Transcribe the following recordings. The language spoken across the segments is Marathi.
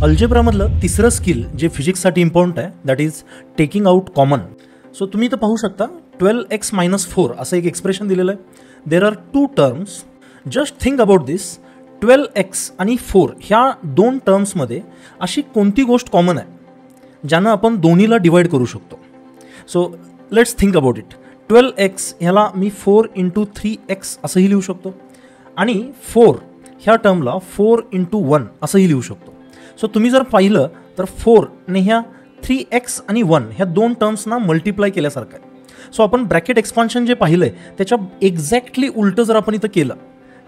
अल्जेब्रामधलं तिसरं स्किल जे फिजिक्ससाठी इम्पॉर्टंट आहे that is taking out common. So तुम्ही इथं पाहू शकता 12x-4 असं एक एक्सप्रेशन दिलेलं आहे. There are two terms. Just think about this. 12x आणि 4 ह्या दोन टर्म्समध्ये अशी कोणती गोष्ट कॉमन आहे ज्यानं आपण दोन्हीला डिवाइड करू शकतो. So let's think about it. 12x ह्याला मी 4x3x असंही लिहू शकतो आणि 4 ह्या टर्मला 4x1 असंही लिहू शकतो. सो तुम्ही जर पाहिलं तर 4 ने ह्या 3x आणि 1 ह्या दोन टर्म्सना मल्टिप्लाय केल्यासारखं आहे. सो आपण ब्रॅकेट एक्सपान्शन जे पाहिलं आहे त्याच्या एक्झॅक्टली उलटं जर आपण इथं केलं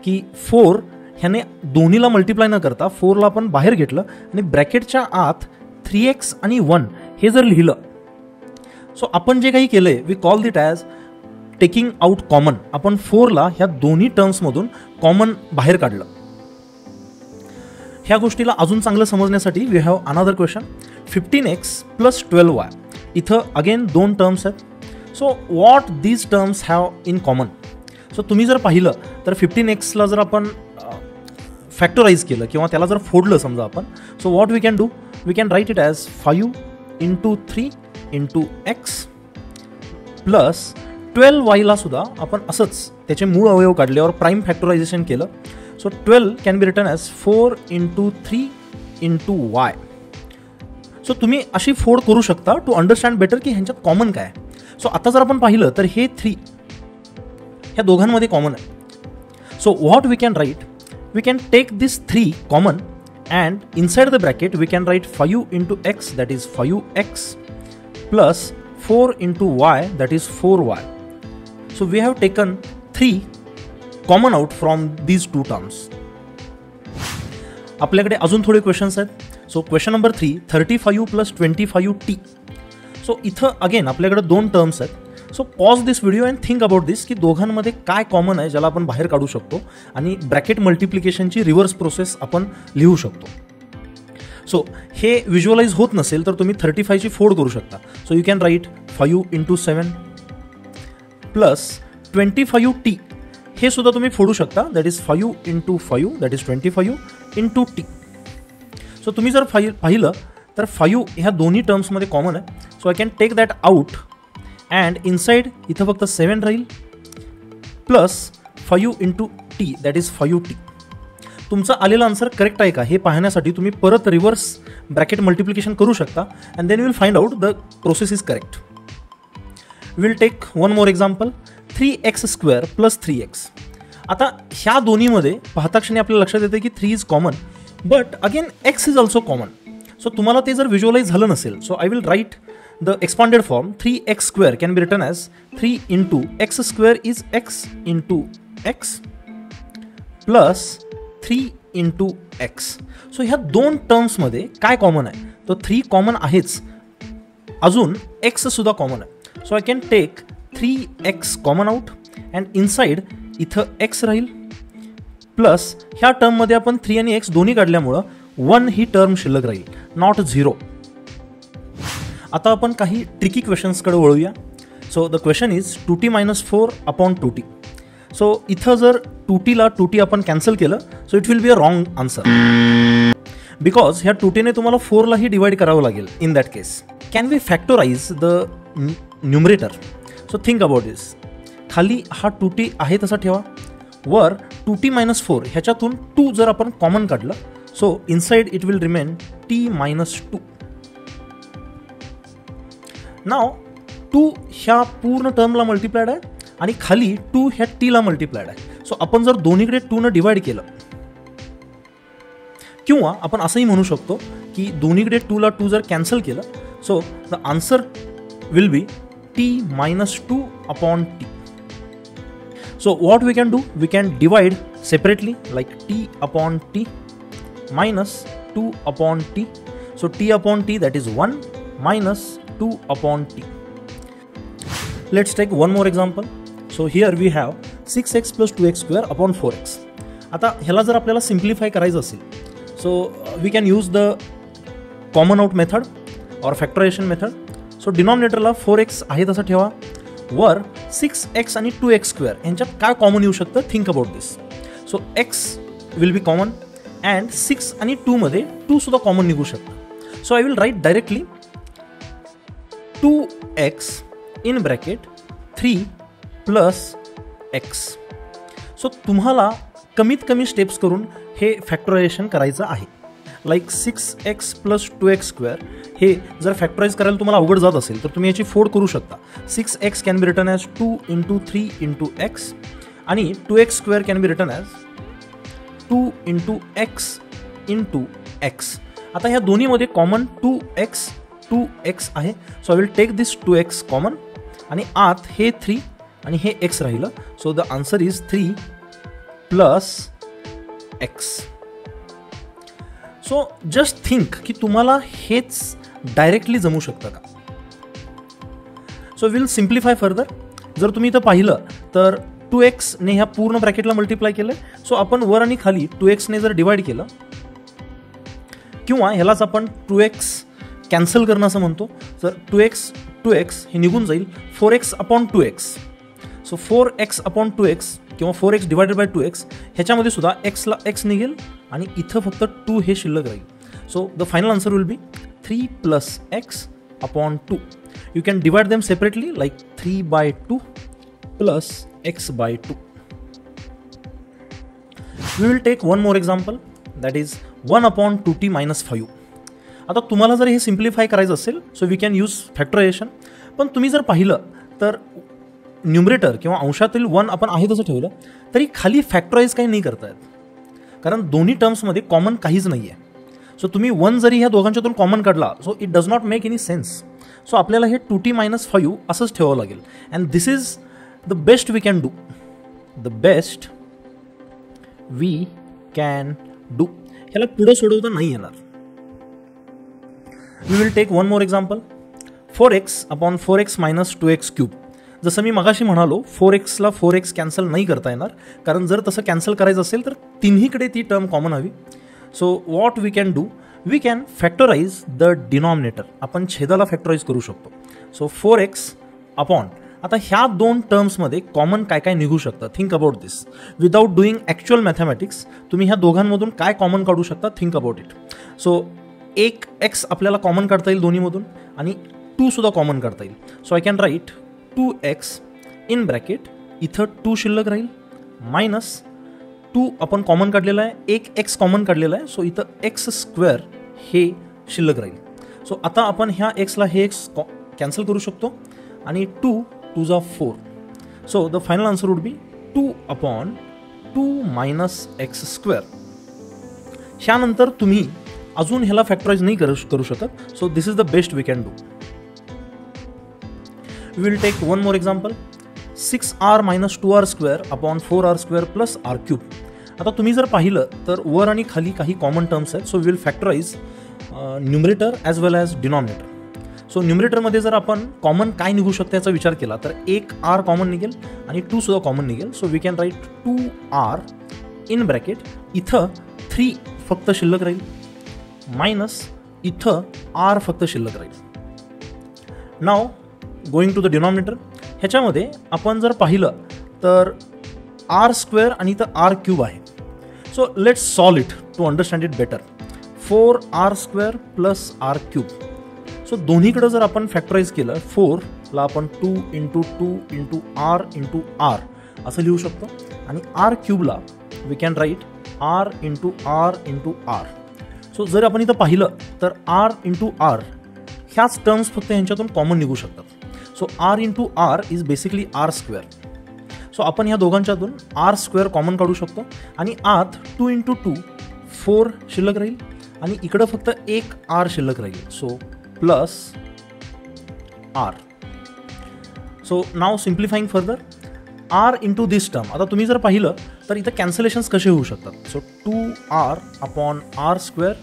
की 4 ह्याने दोन्हीला मल्टिप्लाय न करता 4ला आपण बाहेर घेतलं आणि ब्रॅकेटच्या आत 3x आणि 1 हे जर लिहिलं. सो आपण जे काही केलं आहे we call it as taking out common. आपण 4ला ह्या दोन्ही टर्म्समधून कॉमन बाहेर काढलं. ह्या गोष्टीला अजून चांगलं समजण्यासाठी we have another question. 15x + 12y. इथं अगेन दोन टर्म्स आहेत. So what these terms have in common. So तुम्ही जर पाहिलं तर 15xला जर आपण फॅक्टराईज केलं किंवा त्याला जर फोडलं समजा आपण. So what we can do, we can write it as 5 × 3 × x plus 12y सुद्धा आपण असंच त्याचे मूळ अवयव काढल्यावर प्राईम फॅक्टरायझेशन केलं. So 12 can be written as 4 × 3 × y. So तुम्ही अशी फोड करू शकता टू अंडरस्टँड बेटर की ह्यांच्यात कॉमन काय आहे. सो आता जर आपण पाहिलं तर हे 3 ह्या दोघांमध्ये कॉमन आहे. So what we can write, we can take this 3 common and inside the bracket we can write 5 × x that is 5x plus 4 × y that is 4y. So we have taken 3 common out from these two terms. आपल्याकडे अजून थोडे क्वेश्चन्स आहेत. So question number 3 35 + 25t. So इथं अगेन आपल्याकडे दोन टर्म्स आहेत. So pause this video and think about this की दोघांमध्ये काय कॉमन आहे ज्याला आपण बाहेर काढू शकतो आणि ब्रॅकेट मल्टिप्लिकेशनची रिव्हर्स प्रोसेस आपण लिहू शकतो. सो हे व्हिज्युअलाइज होत नसेल तर तुम्ही 35ची फोड करू शकता. So you can write 5 × 7 plus 25t. हे सुद्धा तुम्ही फोडू शकता that is 5 × 5 that is 25 × t. So तुम्ही जर पाहिलं तर 5 ह्या दोन्ही टर्म्समध्ये कॉमन आहे. So I can take that out and inside इथं फक्त 7 राहील plus 5 × t that is 5t. तुमचं आलेलं आन्सर करेक्ट आहे का हे पाहण्यासाठी तुम्ही परत रिव्हर्स ब्रॅकेट मल्टिप्लिकेशन करू शकता and then you will find out the process is correct. Will take one more example. 3x² + 3x. आता ह्या दोन्हीमध्ये पाहता क्षणी आपल्याला लक्षात येते की 3 is common but again x is also common. So तुम्हाला ते जर व्हिज्युअलाइज झालं नसेल so I will write the expanded form. 3x² can be written as 3 × x² is x × x plus 3 × x. So ह्या दोन टर्म्समध्ये काय कॉमन आहे, तो 3 कॉमन आहेच, अजून x सुद्धा कॉमन आहे. So I can take 3x common out and inside इथं x राहील प्लस ह्या टर्ममध्ये आपण 3 आणि x दोन्ही काढल्यामुळं 1 ही टर्म शिल्लक राहील, नॉट 0. आता आपण काही ट्रिकी क्वेश्चन्सकडे वळूया. So the question is 2t - 4/2t. So इथं जर 2tला 2t आपण कॅन्सल केलं so it will be a wrong answer because ह्या 2tने तुम्हाला 4लाही डिवाइड करावं लागेल. In that case can we factorise the numerator. So think about this. खाली हा 2t आहे तसा ठेवा, वर 2t - 4 ह्याच्यातून 2 जर आपण कॉमन काढलं so inside it will remain t - 2. नाव 2 ह्या पूर्ण टर्मला मल्टिप्लाइड आहे आणि खाली 2 ह्या टीला मल्टिप्लाइड आहे. सो आपण जर दोन्हीकडे 2 न डिवाइड केलं किंवा आपण असंही म्हणू शकतो की दोन्हीकडे 2ला 2 जर कॅन्सल केलं so the answer will be t - 2/t. So what we can do, we can divide separately like t/t minus 2/t. So t/t that is 1 minus 2/t. Let's take one more example. So here we have 6x + 2x² / 4x. आता ह्याला जर आपल्याला सिम्प्लिफाय करायचं असेल so we can use the common out method or factorisation method. So डिनॉमिनेटरला 4x आहे तसं ठेवा, वर 6x आणि 2x² यांच्यात काय कॉमन येऊ शकतं, think about this. So x will be common and 6 आणि 2 मध्ये 2 सुद्धा कॉमन निघू शकतं. So I will write directly 2x in bracket 3 plus x. So तुम्हाला कमीत कमी स्टेप्स करून हे फॅक्टरायझेशन करायचं आहे. Like 6x plus 2x square हे जर फॅक्टराइज करायला तुम्हाला अवघड जात असेल तर तुम्ही याची फोड करू शकता. 6x can be written as 2 into 3 into x आणि 2x square can be written as 2 into x into x. आता ह्या दोन्हीमध्ये कॉमन 2x आहे. So I will take this 2x common आणि आत हे 3 आणि हे x राहिलं. So the answer is 3 plus x. So just think की तुम्हाला हेच डायरेक्टली जमू शकतं का. So will simplify further. जर तुम्ही इथं पाहिलं तर 2x ने ह्या पूर्ण ब्रॅकेटला मल्टिप्लाय केलं. सो आपण वर आणि खाली 2x ने जर डिवाइड केलं किंवा ह्यालाच आपण 2x कॅन्सल करणं असं म्हणतो. तर 2x हे निघून जाईल 4x upon 2x. So 4x upon 2x किंवा 4x डिवायडेड बाय 2x ह्याच्यामध्ये सुद्धा xला x निघेल आणि इथं फक्त 2 हे शिल्लक राहील. So the final answer will be 3 plus x upon 2. You can divide them separately like 3 by 2 plus x by 2. We will take one more example that is 1 upon 2t minus 5. आता तुम्हाला जर हे सिम्प्लिफाय करायचं असेल so we can use factorisation. पण तुम्ही जर पाहिलं तर न्यूमरेटर किंवा अंशातील 1 आपण आहे तसं ठेवलं तरी खाली फॅक्टराइज काही नाही करता येत, कारण दोन्ही टर्म्समध्ये कॉमन काहीच नाही आहे. सो तुम्ही 1 जरी ह्या दोघांच्यातून कॉमन काढला so it does not make any sense. So आपल्याला हे 2t मायनस 5 असंच ठेवावं लागेल. And this is the best we can do. The best we can do. ह्याला पुढं सोडवता नाही येणार. We will take one more example 4x upon 4x minus 2x cube. जसं मी मगाशी म्हणालो 4x ला 4x कॅन्सल नाही करता येणार, कारण जर तसं कॅन्सल करायचं असेल तर तिन्हीकडे ती टर्म कॉमन हवी. So what we can do, we can factorise the denominator. आपण छेदाला फॅक्टराइज करू शकतो. सो 4x अपॉन, आता ह्या दोन टर्म्समध्ये कॉमन काय काय निघू शकतं. Think about this without doing actual mathematics. तुम्ही ह्या दोघांमधून काय कॉमन काढू शकता, थिंक अबाउट इट. सो एक x आपल्याला कॉमन काढता येईल दोन्हीमधून आणि 2 सुद्धा कॉमन काढता येईल. So I can write 2x in bracket, इथं 2 शिल्लक राहील मायनस 2 आपण कॉमन काढलेला आहे, एक x कॉमन काढलेला आहे. सो इथं x स्क्वेअर हे शिल्लक राहील. सो आता आपण ह्या xला हे x कॅन्सल करू शकतो आणि 2 2 जा 4. So the final answer would be 2 upon 2 minus x square. ह्यानंतर तुम्ही अजून ह्याला फॅक्टराइज नाही करू शकत. So this is the best we can do. We will take one more example 6r minus 2r square upon 4r square plus r cube. आता तुम्ही जर पाहिलं तर वर आणि खाली काही कॉमन टर्म्स आहेत. So we will factorise numerator as well as denominator. So न्यूमरेटरमध्ये जर आपण कॉमन काय निघू शकतं याचा विचार केला तर एक r कॉमन निघेल आणि 2 सुद्धा कॉमन निघेल. So we can write 2r in bracket, इथं 3 फक्त शिल्लक राहील मायनस इथं r फक्त शिल्लक राहील. नाव गोइंग टू द डिनॉमिनेटर. ह्याच्यामध्ये आपण जर पाहिलं तर r स्क्वेअर आणि इथं r क्यूब आहे. So let's solve it to understand it better. 4r square plus r cube. So दोन्हीकडं जर आपण फॅक्टराइज केलं 4ला आपण 2 into 2 into r into r असं लिहू शकतो आणि r क्यूबला we can write r into r into r. So जर आपण इथं पाहिलं तर r इंटू r ह्याच टर्म्स फक्त ह्यांच्यातून कॉमन निघू शकतात. So r into r is basically r square. So आपण ह्या दोघांच्यातून r स्क्वेअर कॉमन काढू शकतो आणि आत 2 इंटू 2 4 शिल्लक राहील आणि इकडं फक्त एक r शिल्लक राहील. So plus r. सो नाव सिम्प्लिफाईंग फर्दर r इंटू दिस टर्म. आता तुम्ही जर पाहिलं तर इथं कॅन्सलेशन्स कसे होऊ शकतात. So 2r upon r square,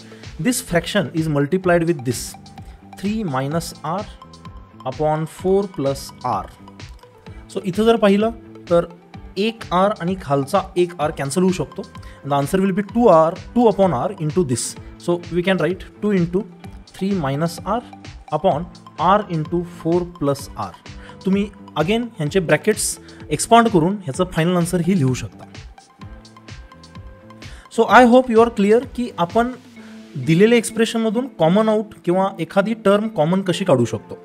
this fraction is multiplied with this 3 minus r upon 4 plus r. So इथं जर पाहिलं तर एक r आणि खालचा एक r कॅन्सल होऊ शकतो. The answer will be 2 upon r into this. So we can write 2 into 3 minus r upon r into 4 plus r. तुम्ही अगेन ह्यांचे ब्रॅकेट्स एक्सपांड करून ह्याचं फायनल आन्सर ही लिहू शकता. So I hope you are clear की आपण दिलेल्या एक्सप्रेशनमधून कॉमन आउट किंवा एखादी टर्म कॉमन कशी काढू शकतो.